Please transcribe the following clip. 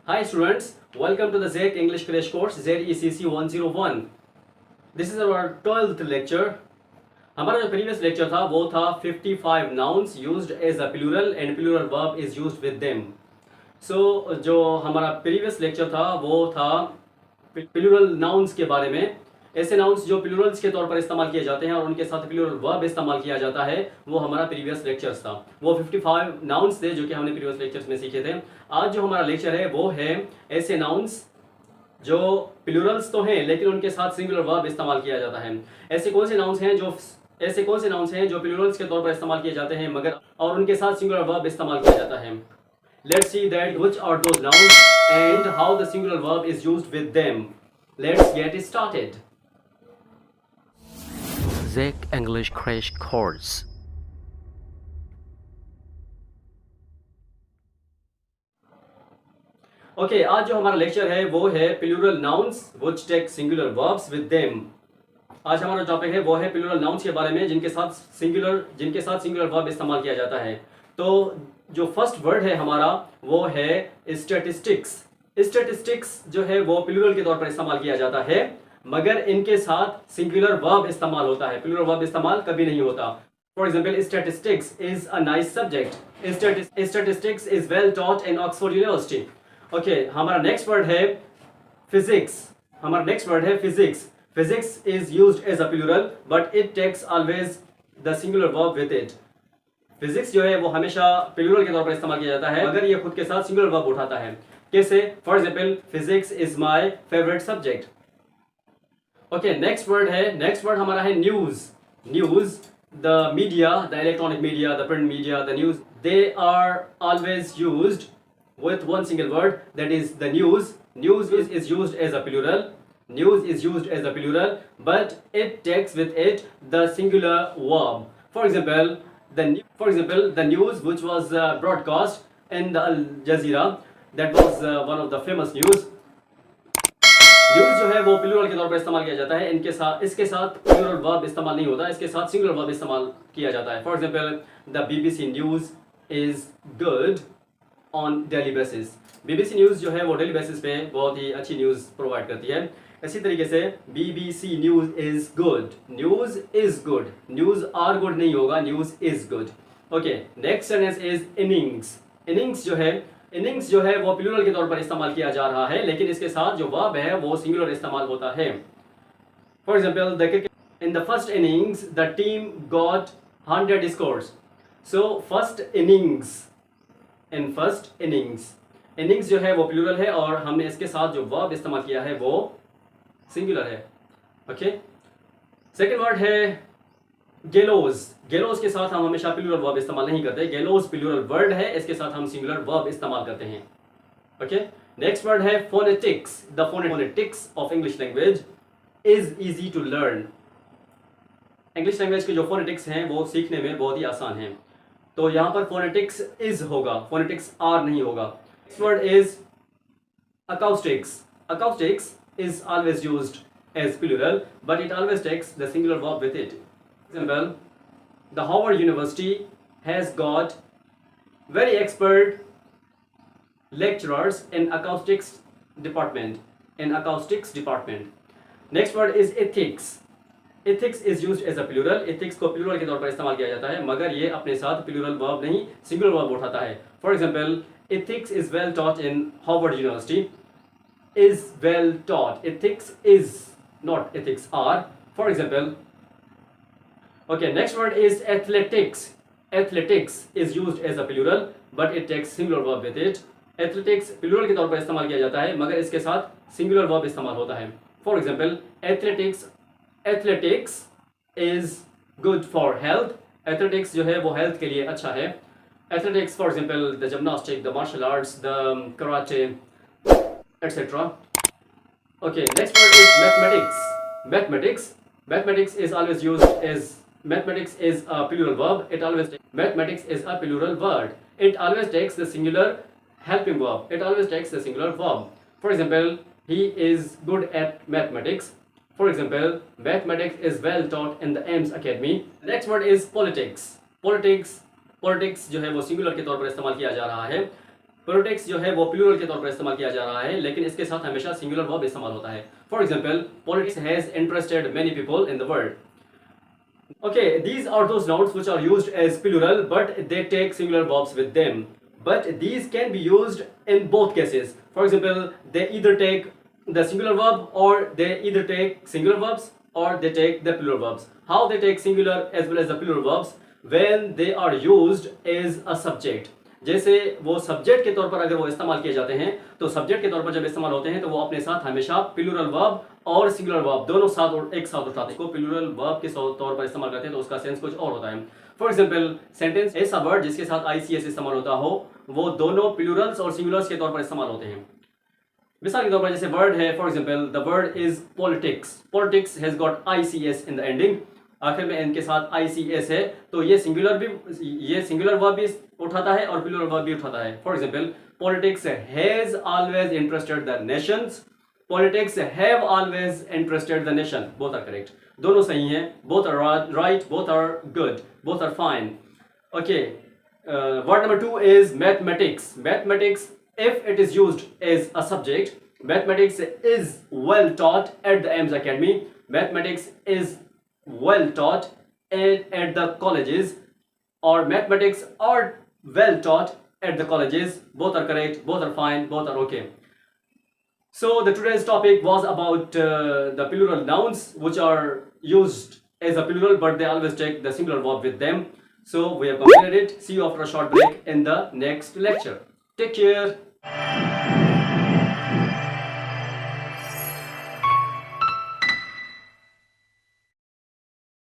Hi students, welcome to the ZEC English Crash Course ZECC 101. This is our 12th lecture. हमारा जो previous lecture था वो था 55 nouns used as a plural and plural verb is used with them. So जो हमारा previous lecture था वो था plural nouns के बारे में. ऐसे nouns जो plurals के तौर पर इस्तेमाल किए जाते हैं और उनके साथ plural verb इस्तेमाल किया जाता है, वो हमारा previous lectures था. वो 55 nouns थे जो कि हमने previous lectures में सीखे थे. आज जो हमारा lecture है वो है ऐसे nouns जो plurals तो हैं लेकिन उनके साथ singular verb इस्तेमाल किया जाता है. ऐसे कौन से nouns हैं जो plurals के तौर पर इस्तेमाल किए जाते हैं मगर और उनके साथ singular verb इस्तेमाल किया जाता है. Let's see that which are those nouns and how the singular verb is used with them. Let's get started. ZEC English Crash Course. Okay, आज जो हमारा लेक्चर है वो है plural nouns which take singular verbs with them. आज हमारा topic है वो है प्लूरल नाउन्स के बारे में जिनके साथ सिंगुलर वर्ब इस्तेमाल किया जाता है. तो जो फर्स्ट वर्ड है हमारा वो है स्टैटिस्टिक्स. स्टैटिस्टिक्स जो है वो प्लूरल के तौर पर इस्तेमाल किया जाता है मगर इनके साथ सिंगुलर वर्ब इस्तेमाल होता है. प्लूरल वर्ब इस्तेमाल कभी नहीं होता. For example, statistics is a nice subject. Statistics is well taught in Oxford University. Okay, हमारा नेक्स्ट वर्ड है physics. Physics is used as a plural but it takes always the singular verb with it. Physics जो है वो हमेशा plural के तौर पर इस्तेमाल किया जाता है मगर ये खुद के साथ सिंगुलर वर्ब उठाता है. कैसे? For example, physics is my favourite subject. Okay, next word हमारा है news. The media, the electronic media, the print media, the news, they are always used with one single word, that is the news. News is used as a plural but it takes with it the singular verb. For example, the news which was broadcast in the Al Jazeera, that was one of the famous news. News जो है वो plural के तौर पर इस्तेमाल किया जाता है. इसके साथ प्लूरल वर्ब इस्तेमाल नहीं होता, इसके साथ सिंगुलर वर्ब इस्तेमाल किया जाता है. For example, the BBC news is good on daily basis. BBC news जो है वो डेली बेसिस पे बहुत ही अच्छी न्यूज़ प्रोवाइड करती है. इसी तरीके से BBC news is good. News are good नहीं होगा, news is good. Okay, next sentence is innings. Innings जो है वो प्लूरल के तौर पर इस्तेमाल किया जा रहा है लेकिन इसके साथ जो वर्ब है वो सिंगुलर इस्तेमाल होता है. For example, in the first innings the team got 100 scores. So first innings जो है वो प्लूरल है और हमने इसके साथ जो वर्ब इस्तेमाल किया है वो सिंगुलर है. ओके, सेकंड वर्ड है गेलोज के साथ हम हमेशा प्लूरल वर्ब इस्तेमाल नहीं करते. गेलोज प्लूरल वर्ड है, इसके साथ हम सिंगुलर वर्ब इस्तेमाल करते हैं. ओके, नेक्स्ट वर्ड है phonetics. The phonetics of English language is easy to learn. English language के जो फोनेटिक्स हैं वो सीखने में बहुत ही आसान है. तो यहां पर फोनेटिक्स इज होगा, फोनेटिक्स आर नहीं होगा. Next word is acoustics is always used as plural but it always takes the singular verb with it. For example, the Howard University has got very expert lecturers in acoustics department. Next word is ethics. Ethics is used as a plural. Ethics को plural के तौर पर इस्तेमाल किया जाता है मगर ये अपने साथ प्लूरल वर्ब नहीं सिंगुलर वर्ब उठाता है. For example, ethics is well taught in Howard University. Is well taught. Ethics is, not ethics are. For example, okay, next word is athletics. Athletics is used as a plural but it takes singular verb with it. Athletics plural के तौर पर इस्तेमाल किया जाता है मगर इसके साथ सिंगुलर वर्ब इस्तेमाल होता है. For example, athletics is good for health. Athletics जो है वो हेल्थ के लिए अच्छा है. Athletics, for example, the gymnastics, the martial arts, the karate, etc. Okay, next word is mathematics. Mathematics is always used as, mathematics is a plural verb. Mathematics is a plural word. It always takes the singular helping verb. For example, he is good at mathematics. For example, mathematics is well taught in the Ames Academy. Next word is politics. Politics जो है वो singular के तौर पर इस्तेमाल किया जा रहा है. पोलिटिक्स जो है वो प्लूरल के तौर पर इस्तेमाल किया जा रहा है, लेकिन इसके साथ हमेशा सिंगुलर वर्ब इस्तेमाल होता है. For example, politics has interested many people in the world. Okay, these are those nouns which are used as plural, but they take singular verbs with them. But these can be used in both cases. For example, they either take the singular verb, or they either take singular verbs, or they take the plural verbs. How they take singular as well as the plural verbs? When they are used as a subject. जैसे वो subject के तौर पर अगर वो इस्तेमाल किए जाते हैं, तो सब्जेक्ट के तौर पर जब इस्तेमाल होते हैं तो वो अपने साथ हमेशा प्लूरल वर्ब और सिंगुलर वर्ब दोनों साथ और एक साथ उठाते हैं. को प्लूरल वर्ब के तौर पर इस्तेमाल करते हैं तो उसका सेंस कुछ और होता है. फॉर एग्जाम्पल, सेंटेंस ऐसा वर्ड जिसके साथ ICS इस्तेमाल होता हो, वो दोनों प्लूरल्स और सिंगुलर्स के तौर पर इस्तेमाल होते हैं. मिसाल के तौर पर जैसे वर्ड है, for example the word is politics. Politics has got ICS in the ending. आखिर में इनके साथ ICS है, तो ये सिंगुलर वर्ब भी उठाता है और प्लूरल वर्ब भी उठाता है. For example, politics has always interested the nations. Politics have always interested the nation. Both are correct, दोनों सही हैं. Both are right, both are good, both are fine. Okay, word number 2 is mathematics. Mathematics, if it is used as a subject, mathematics is well taught at the AIMS Academy. Mathematics is well taught at the colleges, or mathematics are well taught at the colleges. Both are correct, both are fine, both are okay. So the today's topic was about the plural nouns which are used as a plural, but they always take the singular verb with them. So we have completed it. See you after a short break in the next lecture. Take care.